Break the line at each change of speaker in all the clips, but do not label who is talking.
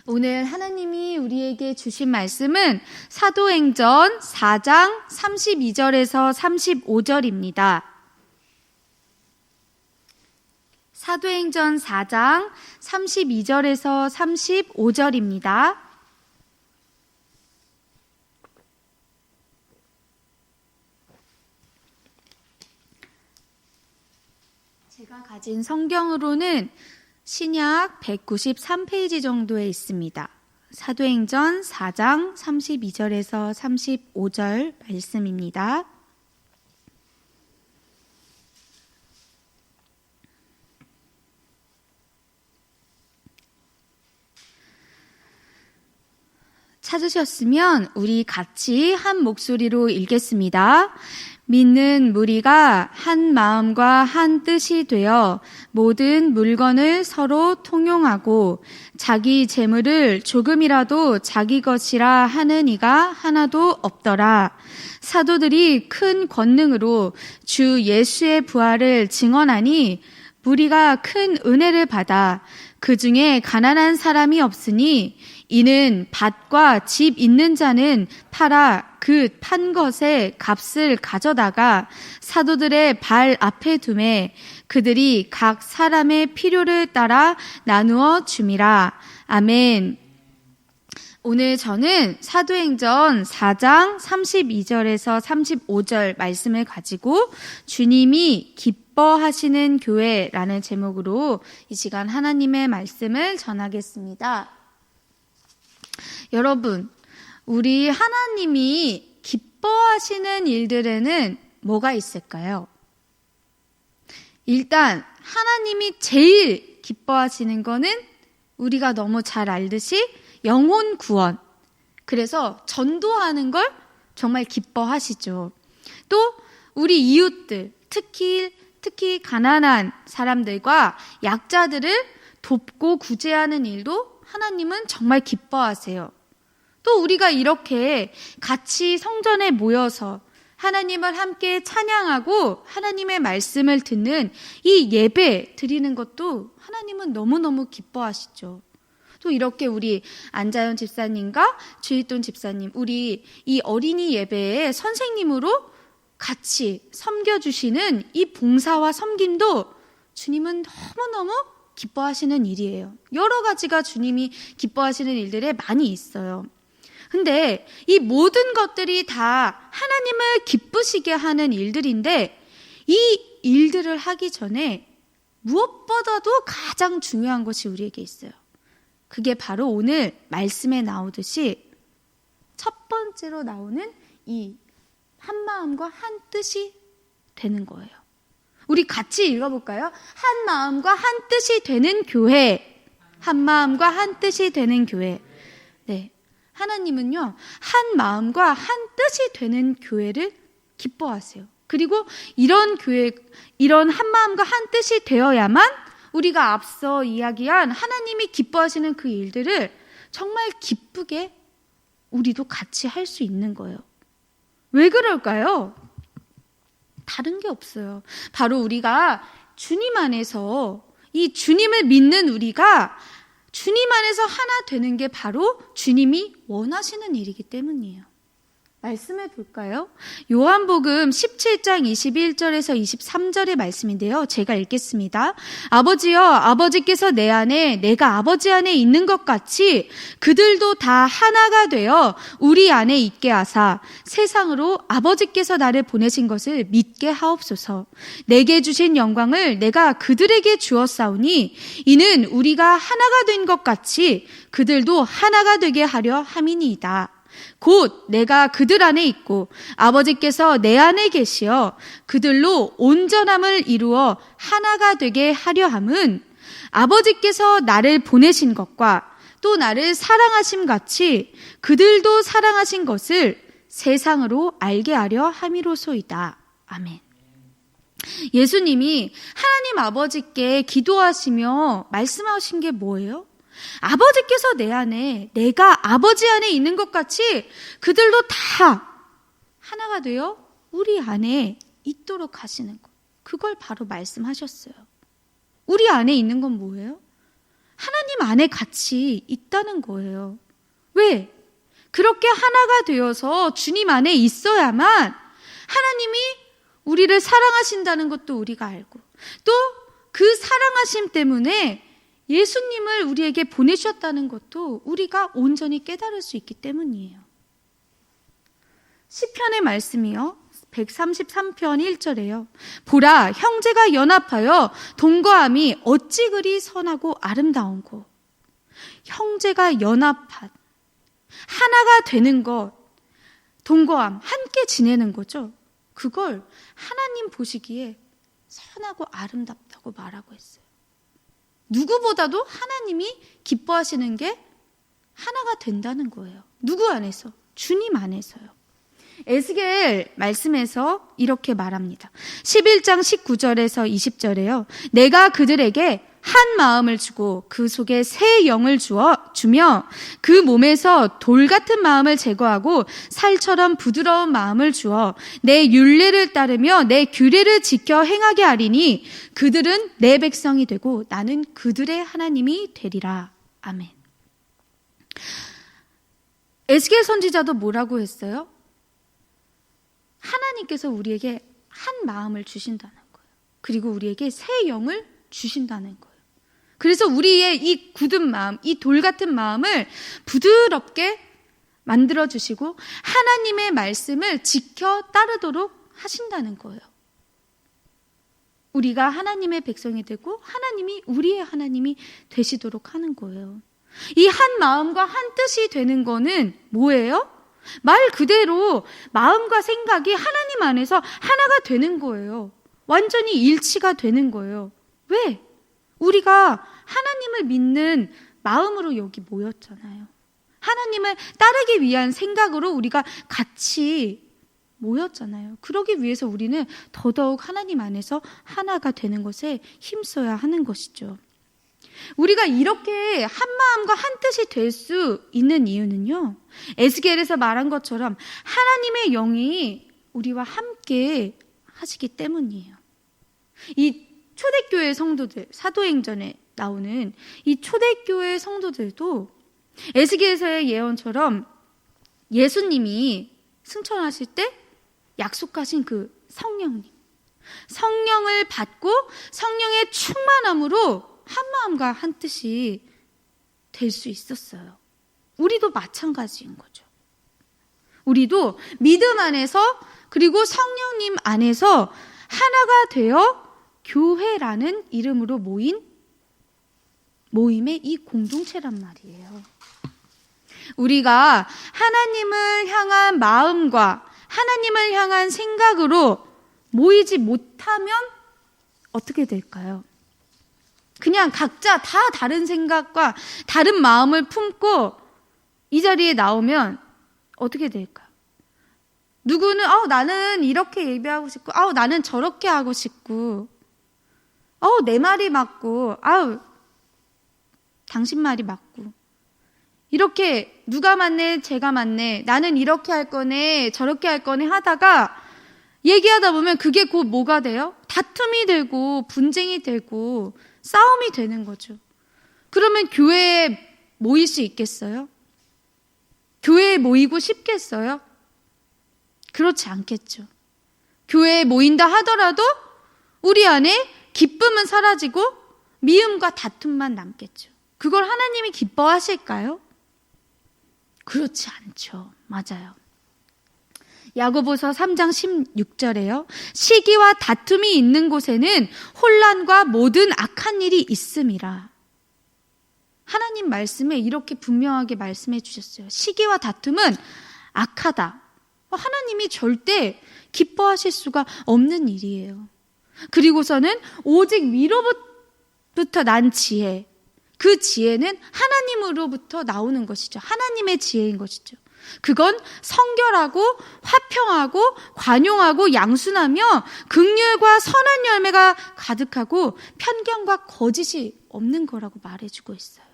오늘 하나님이 우리에게 주신 말씀은 사도행전 4장 32절에서 35절입니다. 사도행전 4장 32절에서 35절입니다. 제가 가진 성경으로는 신약 193페이지 정도에 있습니다. 사도행전 4장 32절에서 35절 말씀입니다. 찾으셨으면 우리 같이 한 목소리로 읽겠습니다. 믿는 무리가 한 마음과 한 뜻이 되어 모든 물건을 서로 통용하고 자기 재물을 조금이라도 자기 것이라 하는 이가 하나도 없더라. 사도들이 큰 권능으로 주 예수의 부활을 증언하니 무리가 큰 은혜를 받아 그 중에 가난한 사람이 없으니 이는 밭과 집 있는 자는 팔아 그 판 것의 값을 가져다가 사도들의 발 앞에 두매 그들이 각 사람의 필요를 따라 나누어 줌이라. 아멘. 오늘 저는 사도행전 4장 32절에서 35절 말씀을 가지고 주님이 기뻐하시는 교회라는 제목으로 이 시간 하나님의 말씀을 전하겠습니다. 여러분, 우리 하나님이 기뻐하시는 일들에는 뭐가 있을까요? 일단 하나님이 제일 기뻐하시는 거는 우리가 너무 잘 알듯이 영혼 구원. 그래서 전도하는 걸 정말 기뻐하시죠. 또 우리 이웃들, 특히 가난한 사람들과 약자들을 돕고 구제하는 일도 하나님은 정말 기뻐하세요. 또 우리가 이렇게 같이 성전에 모여서 하나님을 함께 찬양하고 하나님의 말씀을 듣는 이 예배 드리는 것도 하나님은 너무너무 기뻐하시죠. 또 이렇게 우리 안자연 집사님과 주일돈 집사님, 우리 이 어린이 예배의 선생님으로 같이 섬겨주시는 이 봉사와 섬김도 주님은 너무너무 기뻐하시는 일이에요. 여러 가지가 주님이 기뻐하시는 일들에 많이 있어요. 근데 이 모든 것들이 다 하나님을 기쁘시게 하는 일들인데 이 일들을 하기 전에 무엇보다도 가장 중요한 것이 우리에게 있어요. 그게 바로 오늘 말씀에 나오듯이 첫 번째로 나오는 이 한 마음과 한 뜻이 되는 거예요. 우리 같이 읽어볼까요? 한 마음과 한 뜻이 되는 교회. 한 마음과 한 뜻이 되는 교회. 네. 하나님은요, 한 마음과 한 뜻이 되는 교회를 기뻐하세요. 그리고 이런 교회, 이런 한 마음과 한 뜻이 되어야만 우리가 앞서 이야기한 하나님이 기뻐하시는 그 일들을 정말 기쁘게 우리도 같이 할 수 있는 거예요. 왜 그럴까요? 다른 게 없어요. 바로 우리가 주님 안에서 이 주님을 믿는 우리가 주님 안에서 하나 되는 게 바로 주님이 원하시는 일이기 때문이에요. 말씀해 볼까요? 요한복음 17장 21절에서 23절의 말씀인데요. 제가 읽겠습니다. 아버지여, 아버지께서 내 안에 내가 아버지 안에 있는 것 같이 그들도 다 하나가 되어 우리 안에 있게 하사 세상으로 아버지께서 나를 보내신 것을 믿게 하옵소서. 내게 주신 영광을 내가 그들에게 주었사오니 이는 우리가 하나가 된 것 같이 그들도 하나가 되게 하려 함이니이다. 곧 내가 그들 안에 있고 아버지께서 내 안에 계시어 그들로 온전함을 이루어 하나가 되게 하려 함은 아버지께서 나를 보내신 것과 또 나를 사랑하심 같이 그들도 사랑하신 것을 세상으로 알게 하려 함이로소이다. 아멘. 예수님이 하나님 아버지께 기도하시며 말씀하신 게 뭐예요? 아버지께서 내 안에, 내가 아버지 안에 있는 것 같이 그들도 다 하나가 되어 우리 안에 있도록 하시는 것. 그걸 바로 말씀하셨어요. 우리 안에 있는 건 뭐예요? 하나님 안에 같이 있다는 거예요. 왜? 그렇게 하나가 되어서 주님 안에 있어야만 하나님이 우리를 사랑하신다는 것도 우리가 알고, 또 그 사랑하심 때문에 예수님을 우리에게 보내주셨다는 것도 우리가 온전히 깨달을 수 있기 때문이에요. 시편의 말씀이요, 133편 1절에요. 보라, 형제가 연합하여 동거함이 어찌 그리 선하고 아름다운고. 형제가 연합한, 하나가 되는 것, 동거함, 함께 지내는 거죠. 그걸 하나님 보시기에 선하고 아름답다고 말하고 있어요. 누구보다도 하나님이 기뻐하시는 게 하나가 된다는 거예요. 누구 안에서? 주님 안에서요. 에스겔 말씀에서 이렇게 말합니다. 11장 19절에서 20절에요. 내가 그들에게 한 마음을 주고 그 속에 새 영을 주며 그 몸에서 돌 같은 마음을 제거하고 살처럼 부드러운 마음을 주어 내 율례를 따르며 내 규례를 지켜 행하게 하리니 그들은 내 백성이 되고 나는 그들의 하나님이 되리라. 아멘. 에스겔 선지자도 뭐라고 했어요? 하나님께서 우리에게 한 마음을 주신다는 거예요. 그리고 우리에게 새 영을 주신다는 거예요. 그래서 우리의 이 굳은 마음, 이 돌 같은 마음을 부드럽게 만들어주시고 하나님의 말씀을 지켜 따르도록 하신다는 거예요. 우리가 하나님의 백성이 되고 하나님이 우리의 하나님이 되시도록 하는 거예요. 이 한 마음과 한 뜻이 되는 거는 뭐예요? 말 그대로 마음과 생각이 하나님 안에서 하나가 되는 거예요. 완전히 일치가 되는 거예요. 왜? 우리가 하나님을 믿는 마음으로 여기 모였잖아요. 하나님을 따르기 위한 생각으로 우리가 같이 모였잖아요. 그러기 위해서 우리는 더더욱 하나님 안에서 하나가 되는 것에 힘써야 하는 것이죠. 우리가 이렇게 한 마음과 한 뜻이 될 수 있는 이유는요, 에스겔에서 말한 것처럼 하나님의 영이 우리와 함께 하시기 때문이에요. 이 초대교회 성도들, 사도행전에 나오는 이 초대교회 성도들도 에스겔에서의 예언처럼 예수님이 승천하실 때 약속하신 그 성령을 받고 성령의 충만함으로 한 마음과 한 뜻이 될 수 있었어요. 우리도 마찬가지인 거죠. 우리도 믿음 안에서 그리고 성령님 안에서 하나가 되어 교회라는 이름으로 모인 모임의 이 공동체란 말이에요. 우리가 하나님을 향한 마음과 하나님을 향한 생각으로 모이지 못하면 어떻게 될까요? 그냥 각자 다 다른 생각과 다른 마음을 품고 이 자리에 나오면 어떻게 될까요? 누구는 나는 이렇게 예배하고 싶고 나는 저렇게 하고 싶고 내 말이 맞고 당신 말이 맞고 이렇게 누가 맞네 제가 맞네 나는 이렇게 할 거네 저렇게 할 거네 하다가 얘기하다 보면 그게 곧 뭐가 돼요? 다툼이 되고 분쟁이 되고 싸움이 되는 거죠. 그러면 교회에 모일 수 있겠어요? 교회에 모이고 싶겠어요? 그렇지 않겠죠. 교회에 모인다 하더라도 우리 안에 기쁨은 사라지고 미움과 다툼만 남겠죠. 그걸 하나님이 기뻐하실까요? 그렇지 않죠. 맞아요. 야고보서 3장 16절에요. 시기와 다툼이 있는 곳에는 혼란과 모든 악한 일이 있음이라. 하나님 말씀에 이렇게 분명하게 말씀해 주셨어요. 시기와 다툼은 악하다. 하나님이 절대 기뻐하실 수가 없는 일이에요. 그리고서는 오직 위로부터 난 지혜, 그 지혜는 하나님으로부터 나오는 것이죠. 하나님의 지혜인 것이죠. 그건 성결하고 화평하고 관용하고 양순하며 긍휼과 선한 열매가 가득하고 편견과 거짓이 없는 거라고 말해주고 있어요.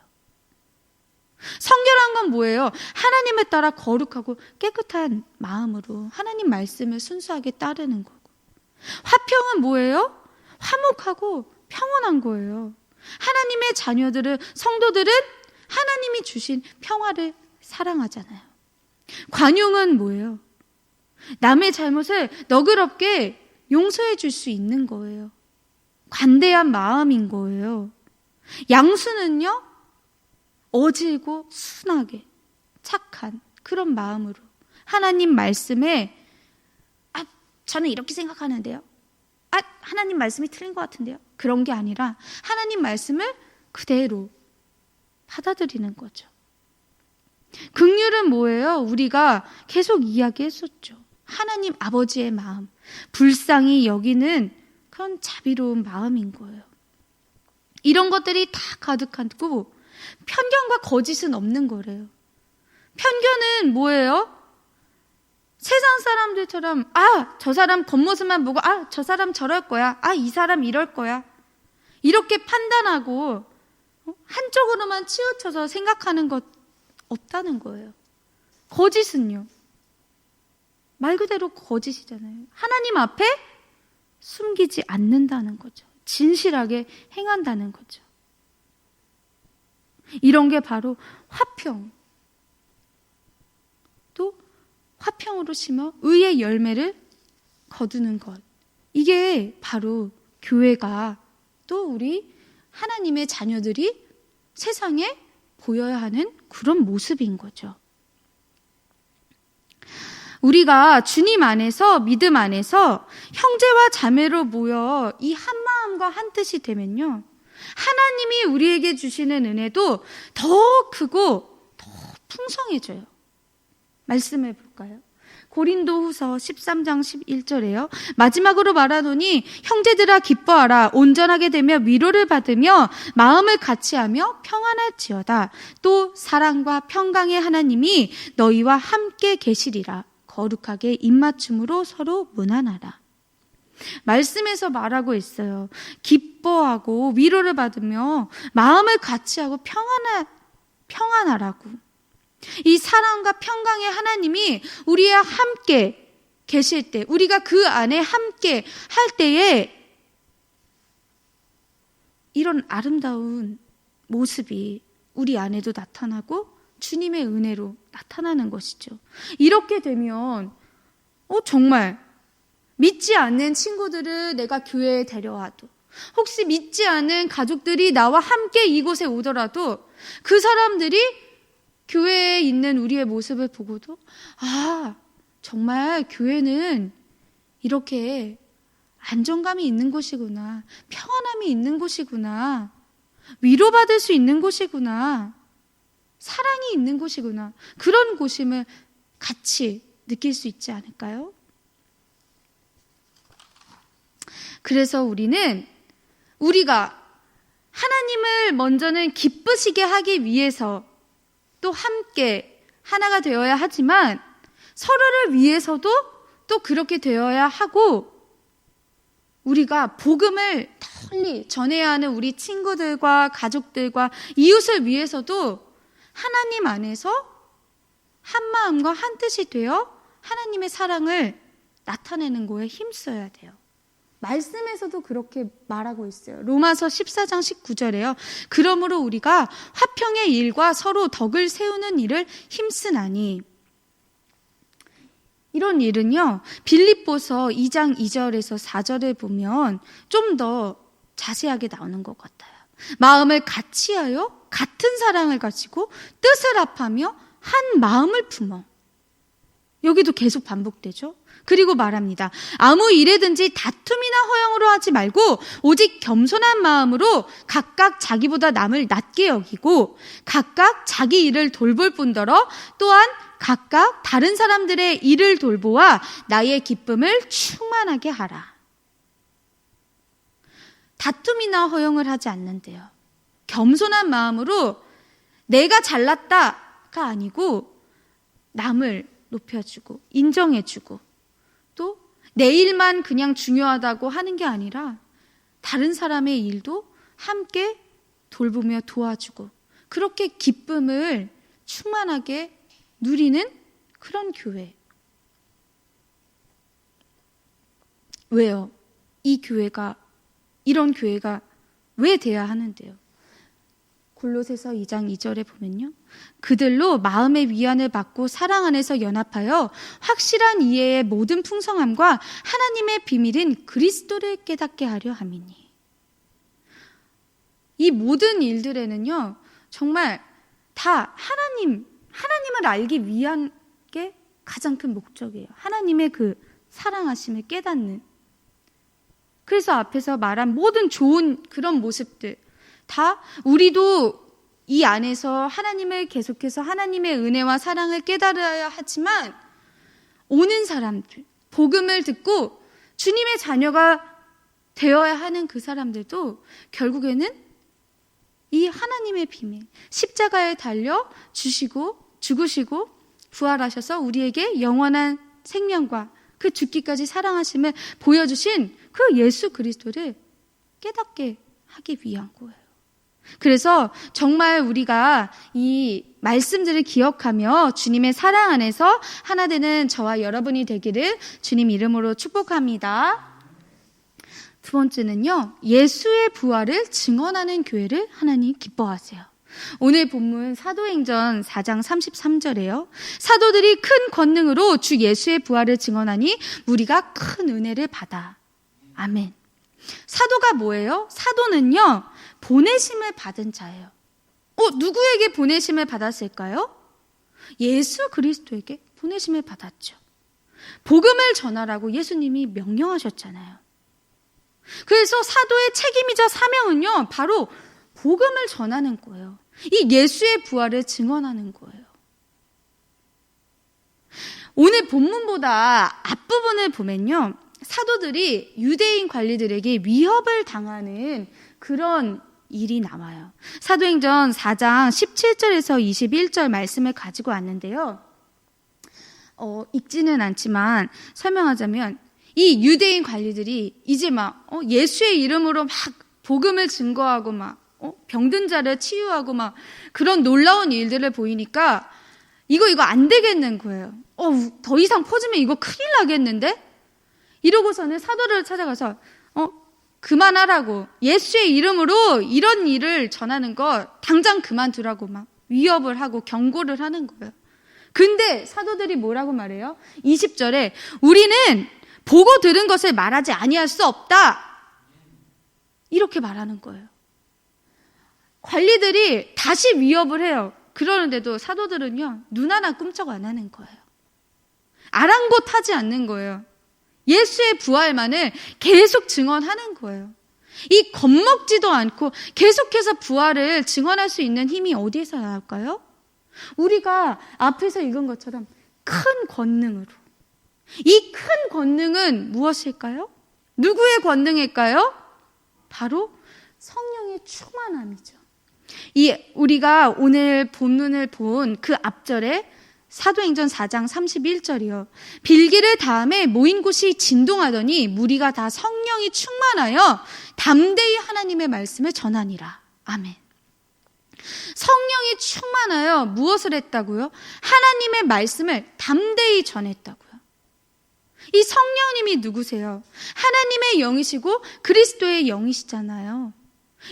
성결한 건 뭐예요? 하나님에 따라 거룩하고 깨끗한 마음으로 하나님 말씀을 순수하게 따르는 거고, 화평은 뭐예요? 화목하고 평온한 거예요. 하나님의 자녀들은, 성도들은 하나님이 주신 평화를 사랑하잖아요. 관용은 뭐예요? 남의 잘못을 너그럽게 용서해 줄 수 있는 거예요. 관대한 마음인 거예요. 양수는요, 어질고 순하게 착한 그런 마음으로 하나님 말씀에 저는 이렇게 생각하는데요. 하나님 말씀이 틀린 것 같은데요. 그런 게 아니라 하나님 말씀을 그대로 받아들이는 거죠. 긍휼은 뭐예요? 우리가 계속 이야기했었죠. 하나님 아버지의 마음, 불쌍히 여기는 그런 자비로운 마음인 거예요. 이런 것들이 다 가득하고 편견과 거짓은 없는 거래요. 편견은 뭐예요? 세상 사람들처럼 저 사람 겉모습만 보고 저 사람 저럴 거야. 이 사람 이럴 거야. 이렇게 판단하고 한쪽으로만 치우쳐서 생각하는 것 없다는 거예요. 거짓은요. 말 그대로 거짓이잖아요. 하나님 앞에 숨기지 않는다는 거죠. 진실하게 행한다는 거죠. 이런 게 바로 화평. 또 화평으로 심어 의의 열매를 거두는 것. 이게 바로 교회가 또 우리 하나님의 자녀들이 세상에 보여야 하는 그런 모습인 거죠. 우리가 주님 안에서, 믿음 안에서 형제와 자매로 모여 이 한 마음과 한 뜻이 되면요, 하나님이 우리에게 주시는 은혜도 더 크고 더 풍성해져요. 말씀해 볼까요? 고린도후서 13장 11절에요. 마지막으로 말하노니 형제들아 기뻐하라. 온전하게 되며 위로를 받으며 마음을 같이하며 평안할지어다. 또 사랑과 평강의 하나님이 너희와 함께 계시리라. 거룩하게 입맞춤으로 서로 문안하라. 말씀에서 말하고 있어요. 기뻐하고 위로를 받으며 마음을 같이하고 평안하라고. 이 사랑과 평강의 하나님이 우리와 함께 계실 때, 우리가 그 안에 함께 할 때에 이런 아름다운 모습이 우리 안에도 나타나고 주님의 은혜로 나타나는 것이죠. 이렇게 되면 정말 믿지 않는 친구들을 내가 교회에 데려와도, 혹시 믿지 않는 가족들이 나와 함께 이곳에 오더라도 그 사람들이 교회에 있는 우리의 모습을 보고도 정말 교회는 이렇게 안정감이 있는 곳이구나, 평안함이 있는 곳이구나, 위로받을 수 있는 곳이구나, 사랑이 있는 곳이구나, 그런 곳임을 같이 느낄 수 있지 않을까요? 그래서 우리가 하나님을 먼저는 기쁘시게 하기 위해서 또 함께 하나가 되어야 하지만 서로를 위해서도 또 그렇게 되어야 하고, 우리가 복음을 널리 전해야 하는 우리 친구들과 가족들과 이웃을 위해서도 하나님 안에서 한 마음과 한 뜻이 되어 하나님의 사랑을 나타내는 거에 힘써야 돼요. 말씀에서도 그렇게 말하고 있어요. 로마서 14장 19절에요. 그러므로 우리가 화평의 일과 서로 덕을 세우는 일을 힘쓰나니. 이런 일은요, 빌립보서 2장 2절에서 4절에 보면 좀 더 자세하게 나오는 것 같아요. 마음을 같이하여 같은 사랑을 가지고 뜻을 합하며 한 마음을 품어. 여기도 계속 반복되죠. 그리고 말합니다. 아무 일에든지 다툼이나 허영으로 하지 말고 오직 겸손한 마음으로 각각 자기보다 남을 낮게 여기고 각각 자기 일을 돌볼 뿐더러 또한 각각 다른 사람들의 일을 돌보아 나의 기쁨을 충만하게 하라. 다툼이나 허영을 하지 않는데요. 겸손한 마음으로 내가 잘났다가 아니고 남을 높여주고 인정해주고 또 내 일만 그냥 중요하다고 하는 게 아니라 다른 사람의 일도 함께 돌보며 도와주고 그렇게 기쁨을 충만하게 누리는 그런 교회. 왜요? 이런 교회가 왜 돼야 하는데요? 골로새서 2장 2절에 보면요, 그들로 마음의 위안을 받고 사랑 안에서 연합하여 확실한 이해의 모든 풍성함과 하나님의 비밀인 그리스도를 깨닫게 하려 함이니. 이 모든 일들에는요, 정말 다 하나님을 알기 위한 게 가장 큰 목적이에요. 하나님의 그 사랑하심을 깨닫는. 그래서 앞에서 말한 모든 좋은 그런 모습들 다 우리도 이 안에서 하나님을 계속해서 하나님의 은혜와 사랑을 깨달아야 하지만, 오는 사람들, 복음을 듣고 주님의 자녀가 되어야 하는 그 사람들도 결국에는 이 하나님의 비밀, 십자가에 달려 죽으시고 부활하셔서 우리에게 영원한 생명과 그 죽기까지 사랑하심을 보여주신 그 예수 그리스도를 깨닫게 하기 위한 거예요. 그래서 정말 우리가 이 말씀들을 기억하며 주님의 사랑 안에서 하나 되는 저와 여러분이 되기를 주님 이름으로 축복합니다. 두 번째는요, 예수의 부활을 증언하는 교회를 하나님 기뻐하세요. 오늘 본문 사도행전 4장 33절에요. 사도들이 큰 권능으로 주 예수의 부활을 증언하니 우리가 큰 은혜를 받아. 아멘. 사도가 뭐예요? 사도는요, 보내심을 받은 자예요. 누구에게 보내심을 받았을까요? 예수 그리스도에게 보내심을 받았죠. 복음을 전하라고 예수님이 명령하셨잖아요. 그래서 사도의 책임이자 사명은요, 바로 복음을 전하는 거예요. 이 예수의 부활을 증언하는 거예요. 오늘 본문보다 앞부분을 보면요, 사도들이 유대인 관리들에게 위협을 당하는 그런 일이 나와요. 사도행전 4장 17절에서 21절 말씀을 가지고 왔는데요. 읽지는 않지만 설명하자면, 이 유대인 관리들이 이제 막 예수의 이름으로 막 복음을 증거하고 막 병든 자를 치유하고 막 그런 놀라운 일들을 보이니까 이거 안 되겠는 거예요. 더 이상 퍼지면 이거 큰일 나겠는데? 이러고서는 사도를 찾아가서 그만하라고, 예수의 이름으로 이런 일을 전하는 거 당장 그만두라고 막 위협을 하고 경고를 하는 거예요. 근데 사도들이 뭐라고 말해요? 20절에 우리는 보고 들은 것을 말하지 아니할 수 없다, 이렇게 말하는 거예요. 관리들이 다시 위협을 해요. 그러는데도 사도들은요, 눈 하나 꿈쩍 안 하는 거예요. 아랑곳하지 않는 거예요. 예수의 부활만을 계속 증언하는 거예요. 이 겁먹지도 않고 계속해서 부활을 증언할 수 있는 힘이 어디에서 나올까요? 우리가 앞에서 읽은 것처럼 큰 권능으로. 이 큰 권능은 무엇일까요? 누구의 권능일까요? 바로 성령의 충만함이죠. 우리가 오늘 본문을 본 그 앞절에 사도행전 4장 31절이요. 빌기를 다음에 모인 곳이 진동하더니 무리가 다 성령이 충만하여 담대히 하나님의 말씀을 전하니라. 아멘. 성령이 충만하여 무엇을 했다고요? 하나님의 말씀을 담대히 전했다고요. 이 성령님이 누구세요? 하나님의 영이시고 그리스도의 영이시잖아요.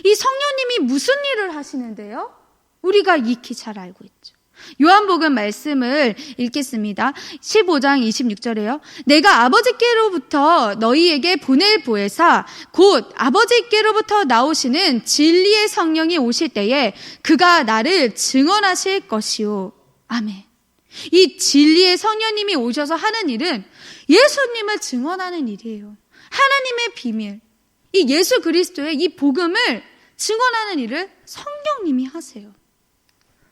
이 성령님이 무슨 일을 하시는데요? 우리가 익히 잘 알고 있죠. 요한복음 말씀을 읽겠습니다. 15장 26절에요. 내가 아버지께로부터 너희에게 보낼 보혜사 곧 아버지께로부터 나오시는 진리의 성령이 오실 때에 그가 나를 증언하실 것이요. 아멘. 이 진리의 성령님이 오셔서 하는 일은 예수님을 증언하는 일이에요. 하나님의 비밀, 이 예수 그리스도의 이 복음을 증언하는 일을 성령님이 하세요.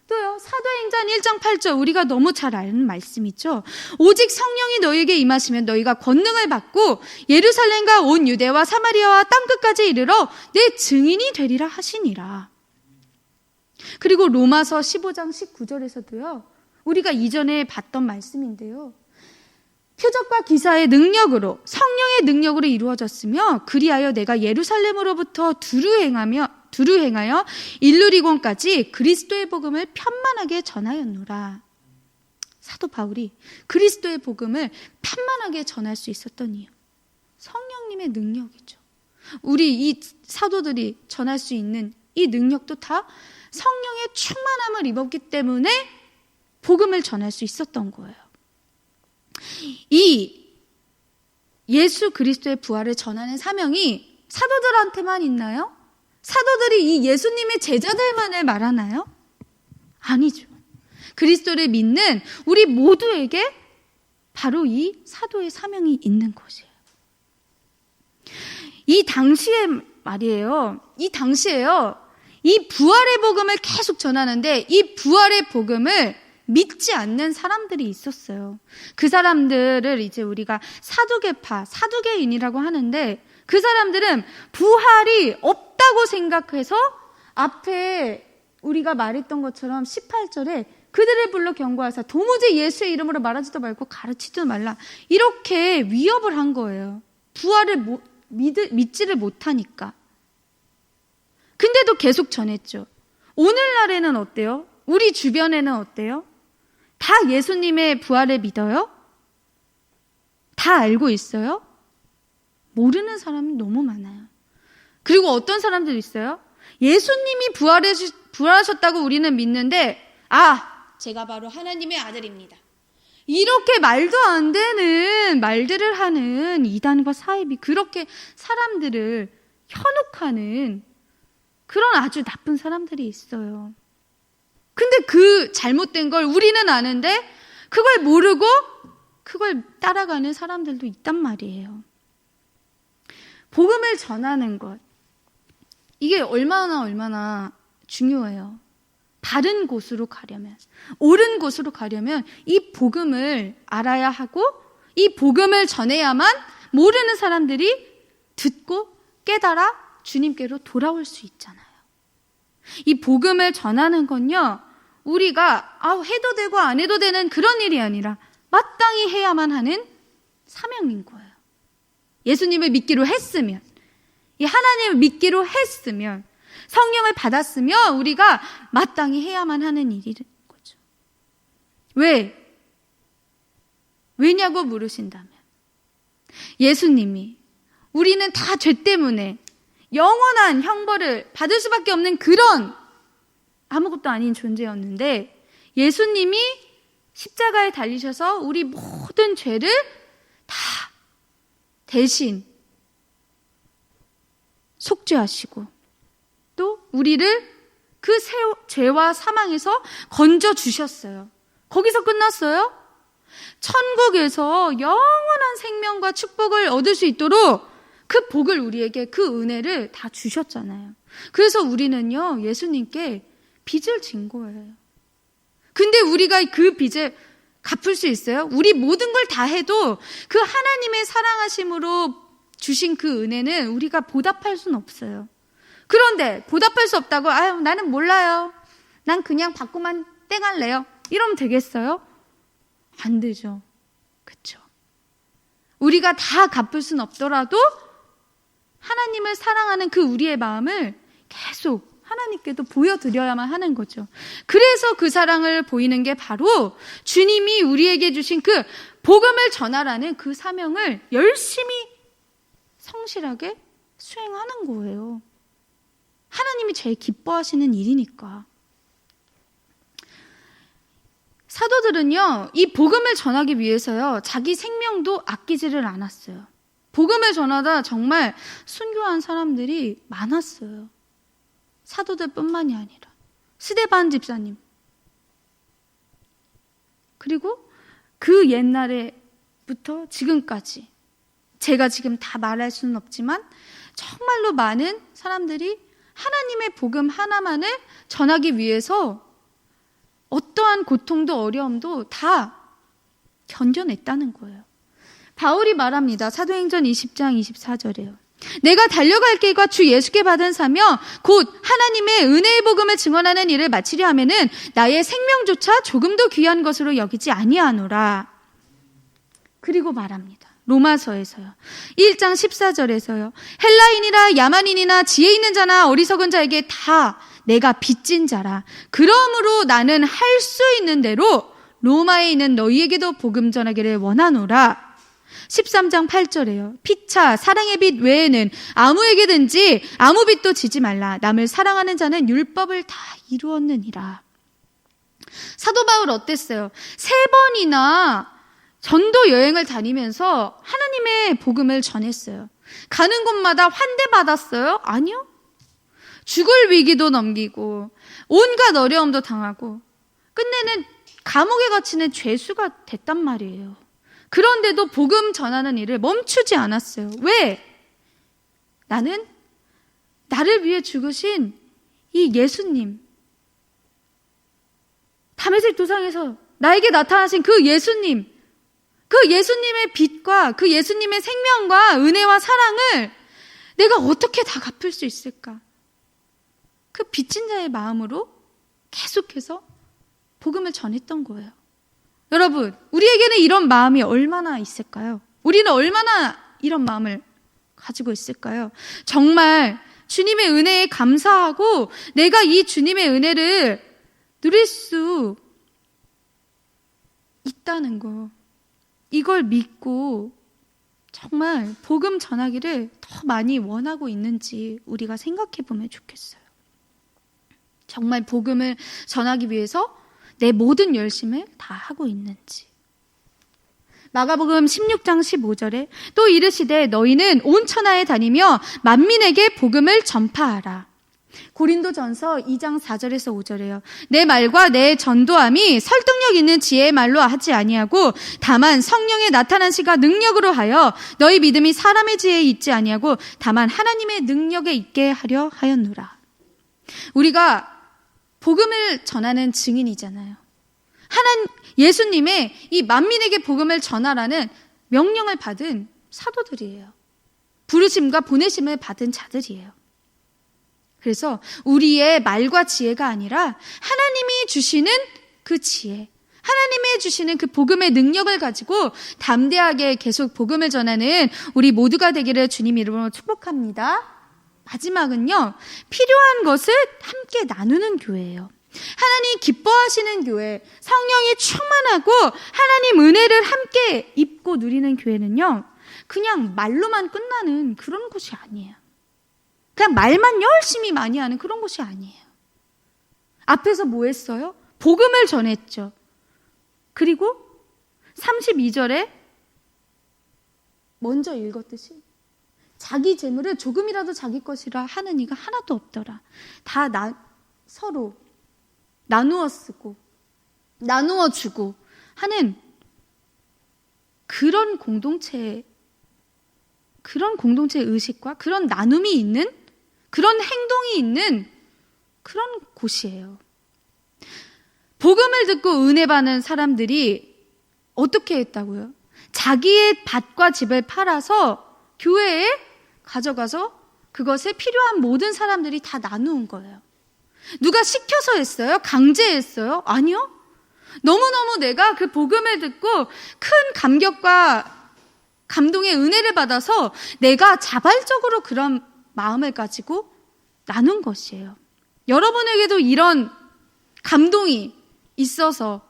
또요, 사도행전 1장 8절 우리가 너무 잘 아는 말씀이죠. 오직 성령이 너희에게 임하시면 너희가 권능을 받고 예루살렘과 온 유대와 사마리아와 땅끝까지 이르러 내 증인이 되리라 하시니라. 그리고 로마서 15장 19절에서도요, 우리가 이전에 봤던 말씀인데요, 표적과 기사의 능력으로, 성령의 능력으로 이루어졌으며 그리하여 내가 예루살렘으로부터 두루 행하여 일루리곤까지 그리스도의 복음을 편만하게 전하였노라. 사도 바울이 그리스도의 복음을 편만하게 전할 수 있었던 이유, 성령님의 능력이죠. 우리 이 사도들이 전할 수 있는 이 능력도 다 성령의 충만함을 입었기 때문에 복음을 전할 수 있었던 거예요. 이 예수 그리스도의 부활을 전하는 사명이 사도들한테만 있나요? 사도들이 이 예수님의 제자들만을 말하나요? 아니죠. 그리스도를 믿는 우리 모두에게 바로 이 사도의 사명이 있는 것이에요. 이 당시에 말이에요. 이 당시에요. 이 부활의 복음을 계속 전하는데 이 부활의 복음을 믿지 않는 사람들이 있었어요. 그 사람들을 이제 우리가 사두개파, 사두개인이라고 하는데 그 사람들은 부활이 없다고 생각해서 앞에 우리가 말했던 것처럼 18절에 그들을 불러 경고하사 도무지 예수의 이름으로 말하지도 말고 가르치지도 말라. 이렇게 위협을 한 거예요. 부활을 믿지를 못하니까. 근데도 계속 전했죠. 오늘날에는 어때요? 우리 주변에는 어때요? 다 예수님의 부활을 믿어요? 다 알고 있어요? 모르는 사람이 너무 많아요. 그리고 어떤 사람들 있어요? 예수님이 부활하셨다고 우리는 믿는데 제가 바로 하나님의 아들입니다. 이렇게 말도 안 되는 말들을 하는 이단과 사입이 그렇게 사람들을 현혹하는 그런 아주 나쁜 사람들이 있어요. 근데 그 잘못된 걸 우리는 아는데 그걸 모르고 그걸 따라가는 사람들도 있단 말이에요. 복음을 전하는 것, 이게 얼마나 중요해요. 바른 곳으로 가려면, 옳은 곳으로 가려면 이 복음을 알아야 하고 이 복음을 전해야만 모르는 사람들이 듣고 깨달아 주님께로 돌아올 수 있잖아요. 이 복음을 전하는 건요, 우리가 해도 되고 안 해도 되는 그런 일이 아니라 마땅히 해야만 하는 사명인 거예요. 예수님을 믿기로 했으면, 이 하나님을 믿기로 했으면, 성령을 받았으면 우리가 마땅히 해야만 하는 일인 거죠. 왜냐고 물으신다면, 예수님이 우리는 다 죄 때문에 영원한 형벌을 받을 수밖에 없는 그런 아무것도 아닌 존재였는데 예수님이 십자가에 달리셔서 우리 모든 죄를 다 대신 속죄하시고 또 우리를 그 죄와 사망에서 건져주셨어요. 거기서 끝났어요? 천국에서 영원한 생명과 축복을 얻을 수 있도록 그 복을 우리에게, 그 은혜를 다 주셨잖아요. 그래서 우리는요, 예수님께 빚을 진 거예요. 근데 우리가 그 빚을 갚을 수 있어요? 우리 모든 걸 다 해도 그 하나님의 사랑하심으로 주신 그 은혜는 우리가 보답할 수는 없어요. 그런데 보답할 수 없다고 나는 몰라요. 난 그냥 받고만 땡할래요. 이러면 되겠어요? 안 되죠. 그렇죠? 우리가 다 갚을 수는 없더라도 하나님을 사랑하는 그 우리의 마음을 계속 하나님께도 보여드려야만 하는 거죠. 그래서 그 사랑을 보이는 게 바로 주님이 우리에게 주신 그 복음을 전하라는 그 사명을 열심히 성실하게 수행하는 거예요. 하나님이 제일 기뻐하시는 일이니까. 사도들은요, 이 복음을 전하기 위해서요, 자기 생명도 아끼지를 않았어요. 복음을 전하다 정말 순교한 사람들이 많았어요. 사도들뿐만이 아니라 스데반 집사님, 그리고 그 옛날에부터 지금까지 제가 지금 다 말할 수는 없지만 정말로 많은 사람들이 하나님의 복음 하나만을 전하기 위해서 어떠한 고통도 어려움도 다 견뎌냈다는 거예요. 바울이 말합니다. 사도행전 20장 24절에요. 내가 달려갈 길과 주 예수께 받은 사명 곧 하나님의 은혜의 복음을 증언하는 일을 마치려 하면은 나의 생명조차 조금도 귀한 것으로 여기지 아니하노라. 그리고 말합니다. 로마서에서요. 1장 14절에서요. 헬라인이나 야만인이나 지혜 있는 자나 어리석은 자에게 다 내가 빚진 자라. 그러므로 나는 할 수 있는 대로 로마에 있는 너희에게도 복음 전하기를 원하노라. 13장 8절에요. 피차 사랑의 빛 외에는 아무에게든지 아무 빛도 지지 말라. 남을 사랑하는 자는 율법을 다 이루었느니라. 사도 바울 어땠어요? 3번이나 전도 여행을 다니면서 하나님의 복음을 전했어요. 가는 곳마다 환대받았어요? 아니요. 죽을 위기도 넘기고 온갖 어려움도 당하고 끝내는 감옥에 갇히는 죄수가 됐단 말이에요. 그런데도 복음 전하는 일을 멈추지 않았어요. 왜? 나는 나를 위해 죽으신 이 예수님, 다메섹 도상에서 나에게 나타나신 그 예수님, 그 예수님의 빛과 그 예수님의 생명과 은혜와 사랑을 내가 어떻게 다 갚을 수 있을까? 그 빚진 자의 마음으로 계속해서 복음을 전했던 거예요. 여러분, 우리에게는 이런 마음이 얼마나 있을까요? 우리는 얼마나 이런 마음을 가지고 있을까요? 정말 주님의 은혜에 감사하고 내가 이 주님의 은혜를 누릴 수 있다는 거, 이걸 믿고 정말 복음 전하기를 더 많이 원하고 있는지 우리가 생각해 보면 좋겠어요. 정말 복음을 전하기 위해서 내 모든 열심을 다 하고 있는지. 마가복음 16장 15절에 또 이르시되 너희는 온 천하에 다니며 만민에게 복음을 전파하라. 고린도전서 2장 4절에서 5절에요. 내 말과 내 전도함이 설득력 있는 지혜의 말로 하지 아니하고 다만 성령의 나타나시가 능력으로 하여 너희 믿음이 사람의 지혜에 있지 아니하고 다만 하나님의 능력에 있게 하려 하였노라. 우리가 복음을 전하는 증인이잖아요. 예수님의 이 만민에게 복음을 전하라는 명령을 받은 사도들이에요. 부르심과 보내심을 받은 자들이에요. 그래서 우리의 말과 지혜가 아니라 하나님이 주시는 그 지혜, 하나님이 주시는 그 복음의 능력을 가지고 담대하게 계속 복음을 전하는 우리 모두가 되기를 주님 이름으로 축복합니다. 마지막은요, 필요한 것을 함께 나누는 교회예요. 하나님 기뻐하시는 교회, 성령이 충만하고 하나님 은혜를 함께 입고 누리는 교회는요, 그냥 말로만 끝나는 그런 곳이 아니에요. 그냥 말만 열심히 많이 하는 그런 곳이 아니에요. 앞에서 뭐 했어요? 복음을 전했죠. 그리고 32절에 먼저 읽었듯이 자기 재물을 조금이라도 자기 것이라 하는 이가 하나도 없더라. 다 서로 나누어 쓰고 나누어 주고 하는 그런 공동체 의식과 그런 나눔이 있는, 그런 행동이 있는 그런 곳이에요. 복음을 듣고 은혜 받는 사람들이 어떻게 했다고요? 자기의 밭과 집을 팔아서 교회에 가져가서 그것에 필요한 모든 사람들이 다 나누는 거예요. 누가 시켜서 했어요? 강제했어요? 아니요. 너무너무 내가 그 복음을 듣고 큰 감격과 감동의 은혜를 받아서 내가 자발적으로 그런 마음을 가지고 나눈 것이에요. 여러분에게도 이런 감동이 있어서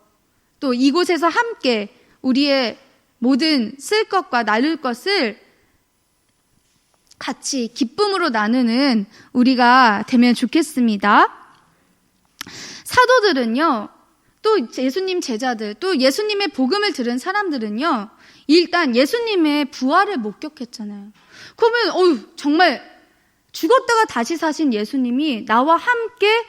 또 이곳에서 함께 우리의 모든 쓸 것과 나눌 것을 같이 기쁨으로 나누는 우리가 되면 좋겠습니다. 사도들은요, 또 예수님 제자들, 또 예수님의 복음을 들은 사람들은요, 일단 예수님의 부활을 목격했잖아요. 그러면 정말 죽었다가 다시 사신 예수님이 나와 함께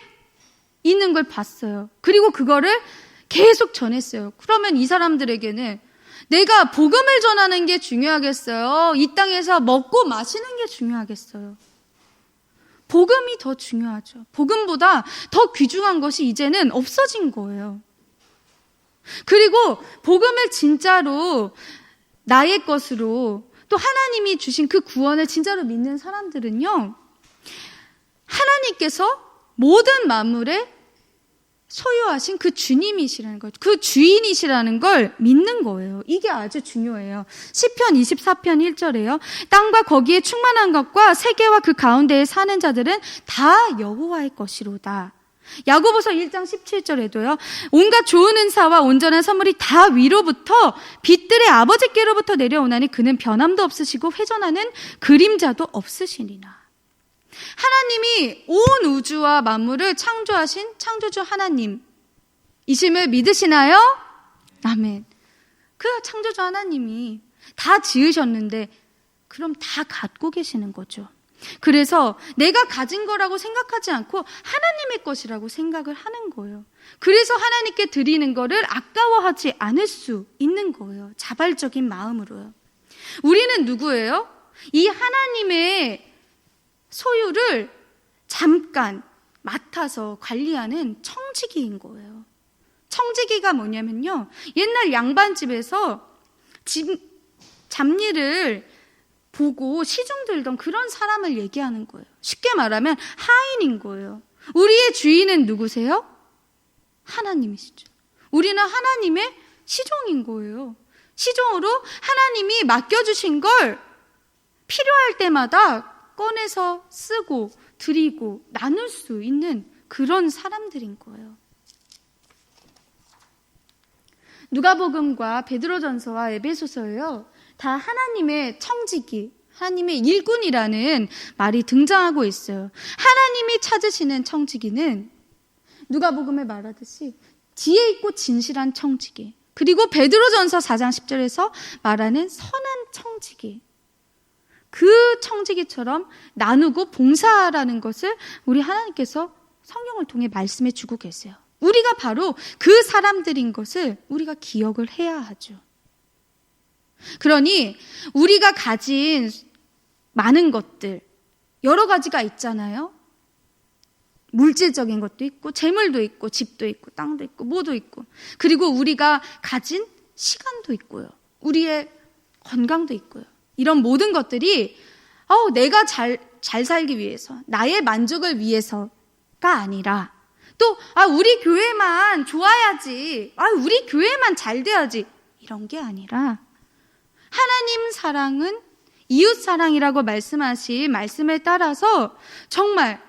있는 걸 봤어요. 그리고 그거를 계속 전했어요. 그러면 이 사람들에게는 내가 복음을 전하는 게 중요하겠어요? 이 땅에서 먹고 마시는 게 중요하겠어요? 복음이 더 중요하죠. 복음보다 더 귀중한 것이 이제는 없어진 거예요. 그리고 복음을 진짜로 나의 것으로 또 하나님이 주신 그 구원을 진짜로 믿는 사람들은요, 하나님께서 모든 만물에 소유하신 그 주님이시라는 것, 그 주인이시라는 걸 믿는 거예요. 이게 아주 중요해요. 시편 24편 1절에요. 땅과 거기에 충만한 것과 세계와 그 가운데에 사는 자들은 다 여호와의 것이로다. 야고보서 1장 17절에도요. 온갖 좋은 은사와 온전한 선물이 다 위로부터 빛들의 아버지께로부터 내려오나니 그는 변함도 없으시고 회전하는 그림자도 없으시니라. 하나님이 온 우주와 만물을 창조하신 창조주 하나님이심을 믿으시나요? 아멘. 그 창조주 하나님이 다 지으셨는데 그럼 다 갖고 계시는 거죠. 그래서 내가 가진 거라고 생각하지 않고 하나님의 것이라고 생각을 하는 거예요. 그래서 하나님께 드리는 거를 아까워하지 않을 수 있는 거예요. 자발적인 마음으로요. 우리는 누구예요? 이 하나님의 소유를 잠깐 맡아서 관리하는 청지기인 거예요. 청지기가 뭐냐면요, 옛날 양반집에서 잡일을 보고 시중 들던 그런 사람을 얘기하는 거예요. 쉽게 말하면 하인인 거예요. 우리의 주인은 누구세요? 하나님이시죠. 우리는 하나님의 시종인 거예요. 시종으로 하나님이 맡겨주신 걸 필요할 때마다 꺼내서 쓰고 드리고 나눌 수 있는 그런 사람들인 거예요. 누가복음과 베드로전서와 에베소서예요. 다 하나님의 청지기, 하나님의 일꾼이라는 말이 등장하고 있어요. 하나님이 찾으시는 청지기는 누가복음에 말하듯이 지혜 있고 진실한 청지기, 그리고 베드로전서 4장 10절에서 말하는 선한 청지기, 그 청지기처럼 나누고 봉사하라는 것을 우리 하나님께서 성경을 통해 말씀해 주고 계세요. 우리가 바로 그 사람들인 것을 우리가 기억을 해야 하죠. 그러니 우리가 가진 많은 것들, 여러 가지가 있잖아요. 물질적인 것도 있고 재물도 있고 집도 있고 땅도 있고 뭐도 있고, 그리고 우리가 가진 시간도 있고요. 우리의 건강도 있고요. 이런 모든 것들이 내가 잘 살기 위해서, 나의 만족을 위해서가 아니라, 또 우리 교회만 좋아야지, 우리 교회만 잘 돼야지, 이런 게 아니라 하나님 사랑은 이웃 사랑이라고 말씀하신 말씀에 따라서 정말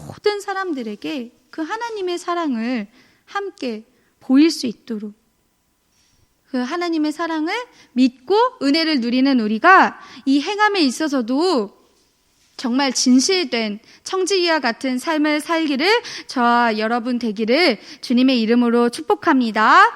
모든 사람들에게 그 하나님의 사랑을 함께 보일 수 있도록, 그 하나님의 사랑을 믿고 은혜를 누리는 우리가 이 행함에 있어서도 정말 진실된 청지기와 같은 삶을 살기를 저와 여러분 되기를 주님의 이름으로 축복합니다.